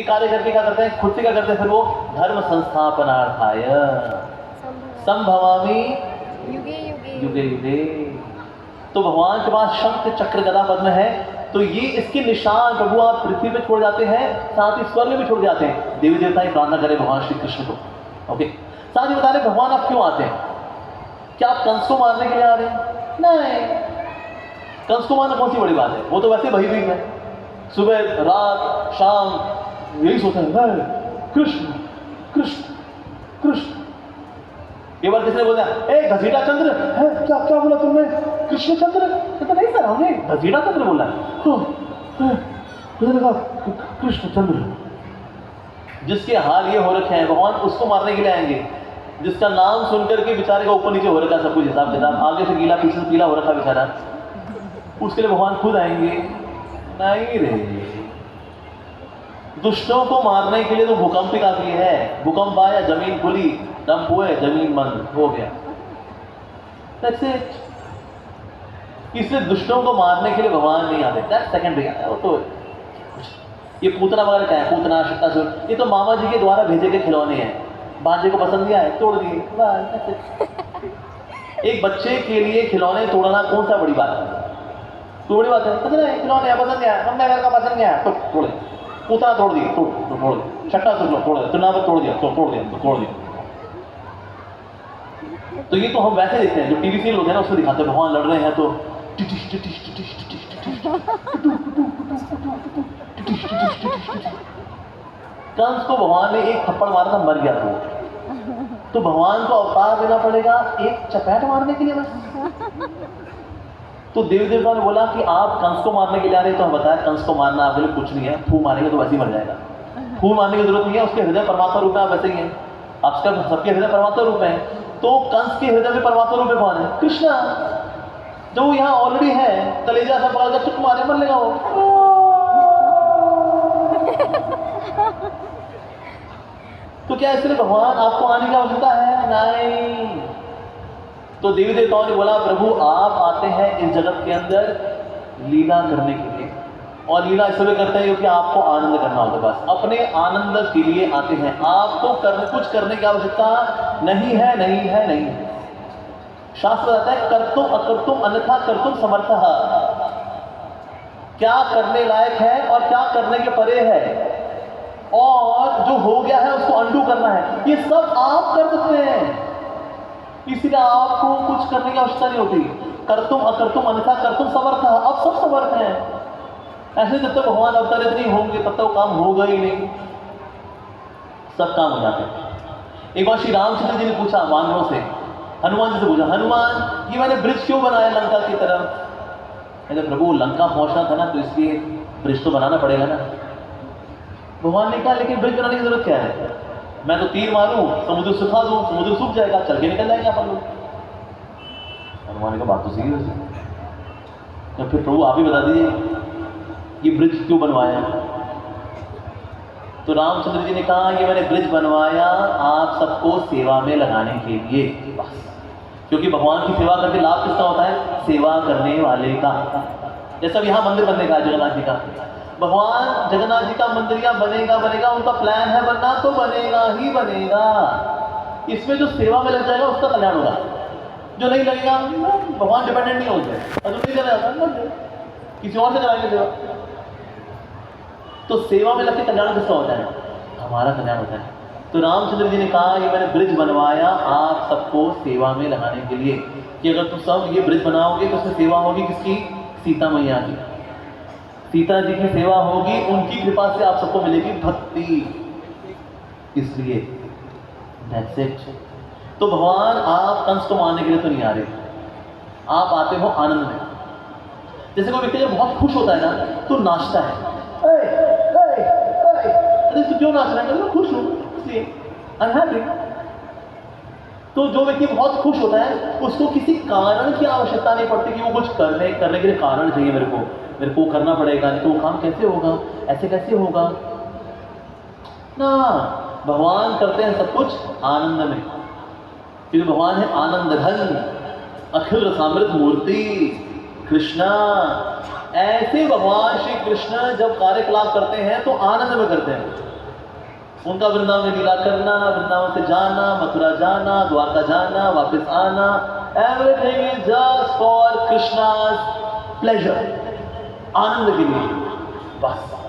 कार्य करके क्या करते हैं, खुद से क्या करते हैं, फिर वो धर्म संस्थापनार्थाय संभवामि युगे युगे युगे युगे। तो भगवान के पास शंख चक्र गदा पद्म है, तो ये इसके निशान प्रभु आप पृथ्वी पे छोड़ जाते हैं, साथ ही स्वर्ग में भी छोड़ जाते हैं। देवी देवता ही प्रार्थना करें भगवान श्री कृष्ण को। ओके, साथ ही बता रहे भगवान आप क्यों आते हैं? क्या आप कंस को मारने के लिए आ रहे हैं? नहीं, कंस को मारना कौन सी बड़ी बात है, वो तो वैसे भयभीत है, सुबह रात शाम यही सोचते हैं कृष्ण कृष्ण कृष्ण। एक बार किसने बोला, ए घसीटा चंद्र है, क्या क्या बोला तुमने, कृष्ण चंद्र? तो नहीं सर, हमने घसीटा चंद्र बोला है। कृष्ण चंद्र। जिसके हाल ये हो रखे हैं भगवान उसको मारने के लिए आएंगे, जिसका नाम सुनकर के बेचारे का ऊपर नीचे हो रखा सब कुछ हिसाब किताब, आगे से गीला पीछे से पीला हो रखा बेचारा, उसके लिए भगवान खुद आएंगे? नहीं रे। दुष्टों को मारने के लिए तो भूकंप ही काफी है। भूकंप आया, जमीन खुली, डंप हुए, जमीन बंद हो गया। That's it. इसलिए दुष्टों को मारने के लिए भगवान नहीं आते। That's secondary है वो तो। ये पूतना वगैरह क्या है, पूतना शक्तासुर, ये तो मामा जी के द्वारा भेजे गए खिलौने हैं। भांजे को पसंद नहीं आए, तोड़ दिए, बस। एक बच्चे के लिए खिलौने तोड़ना कौन सा बड़ी बात है? तो बड़ी बात है, पता नहीं खिलौने पसंद नहीं आया, मम्मी का पसंद नहीं आया तो तोड़, पूतना तोड़ दिए, तोड़ दे, शक्तासुर तोड़ दे, तुनावर तोड़ दिया, तोड़ दिया। तो ये तो हम वैसे देखते हैं, जो टीवी सीरियल होते हैं ना उसमें दिखाते हैं भगवान लड़ रहे हैं तो कंस को भगवान ने एक थप्पड़ मारा था, मर गया तो भगवान को अवतार देना पड़ेगा एक चपेट मारने के लिए बस। तो देवी देवता ने बोला कि आप कंस को मारने के लिए आ रहे, तो हम बताया कंस को मारना आपके लिए कुछ नहीं है, फू मारेंगे तो वैसे ही मर जाएगा, फू मारने की जरूरत नहीं है, उसके हृदय परमात्मा रूप में आप वैसे ही हैं, आप सबके हृदय परमात्मा रूप में है। तो कंस के हृदय में परमात्मा रूप में कौन है? कृष्णा, जो यहाँ ऑलरेडी है, कलेजा सा पड़ा चुप मारे मर लेगा वो। तो क्या इसलिए भगवान आपको आने की आवश्यकता है? नहीं। तो देवी देवताओं ने बोला प्रभु आप आते हैं इस जगत के अंदर लीला करने के लिए, और लीला इसलिए करते हैं क्योंकि आपको आनंद करना होता है, बस अपने आनंद के लिए आते हैं। आपको कुछ करने की आवश्यकता नहीं है। शास्त्र कहता है कर्तुम अकर्तुम अन्यथा कर्तुम समर्थः, क्या करने लायक है और क्या करने के परे है, और जो हो गया है उसको अंडू करना है, ये सब आप कर सकते हैं। इसलिए आपको कुछ करने की आवश्यकता नहीं होती। कर्तुम अकर्तुम अन्यथा कर्तुम समर्थः, अब सब समर्थ हैं। ऐसे जब तक भगवान अवतरित नहीं होंगे तब तक काम होगा ही नहीं, सब काम हो जाते हैं। एक बार श्री रामचंद्र जी ने पूछा वानरों से, हनुमान जी से पूछा, हनुमान ये मैंने ब्रिज क्यों बनाया लंका की तरफ? कहते प्रभु लंका पहुंचना था ना, तो इसलिए ब्रिज तो बनाना पड़ेगा ना। भगवान ने कहा लेकिन ब्रिज बनाने की जरूरत क्या है, मैं तो तीर मारूं समुद्र सुखा दूं, समुद्र सूख जाएगा, चल के निकल जाएंगे अपन लोग। हनुमान ने कहा बात तो सही है, तो फिर प्रभु आप ही बता दीजिए ये ब्रिज क्यों बनवाया? तो रामचंद्र जी ने कहा ये मैंने ब्रिज बनवाया आप सबको सेवा में लगाने के लिए, बस। क्योंकि भगवान की सेवा करके लाभ किसका होता है? सेवा करने वाले का। जैसा यहाँ मंदिर बनने का जगन्नाथ जी का, भगवान जगन्नाथ जी का मंदिर या बनेगा, उनका प्लान है बनना तो बनेगा ही बनेगा। इसमें जो सेवा में लग जाएगा उसका कल्याण होगा, जो नहीं लगेगा भगवान डिपेंडेंट नहीं होते, और जो नहीं लगेगा किसी और से कराएंगे सेवा। तो सेवा में लग के कल्याण किसका होता है? हमारा कल्याण होता है। तो रामचंद्र जी ने कहा ये मैंने ब्रिज बनवाया आप सबको सेवा में लगाने के लिए, कि अगर तुम सब ये ब्रिज बनाओगे तो उसमें सेवा होगी किसकी? सीता मैया की। सीता जी की सेवा होगी, उनकी कृपा से आप सबको मिलेगी भक्ति, इसलिए दैट्स इट। तो भगवान आप कंस को मारने के लिए तो नहीं आ रहे, आप आते हो आनंद में। जैसे कोई व्यक्ति जब बहुत खुश होता है ना तो नाचता है, अरे तू क्यों नाच रहा है? मैं खुश हूं इसलिए, आई एम हैप्पी। तो जो व्यक्ति बहुत खुश होता है उसको किसी कारण की आवश्यकता नहीं पड़ती कि वो कुछ करने के लिए कारण चाहिए, मेरे को करना पड़ेगा, नहीं तो वो काम कैसे होगा, ऐसे कैसे होगा ना। भगवान करते हैं सब कुछ आनंद में, क्योंकि भगवान है आनंद घन अखिल रसामृत मूर्ति कृष्णा। ऐसे भगवान श्री कृष्ण जब कार्यकलाप करते हैं तो आनंद में करते हैं। उनका वृंदावन में लीला करना, वृंदावन से जाना, मथुरा जाना, द्वारका जाना, वापस आना, everything is just for Krishna's pleasure, आनंद के लिए बस।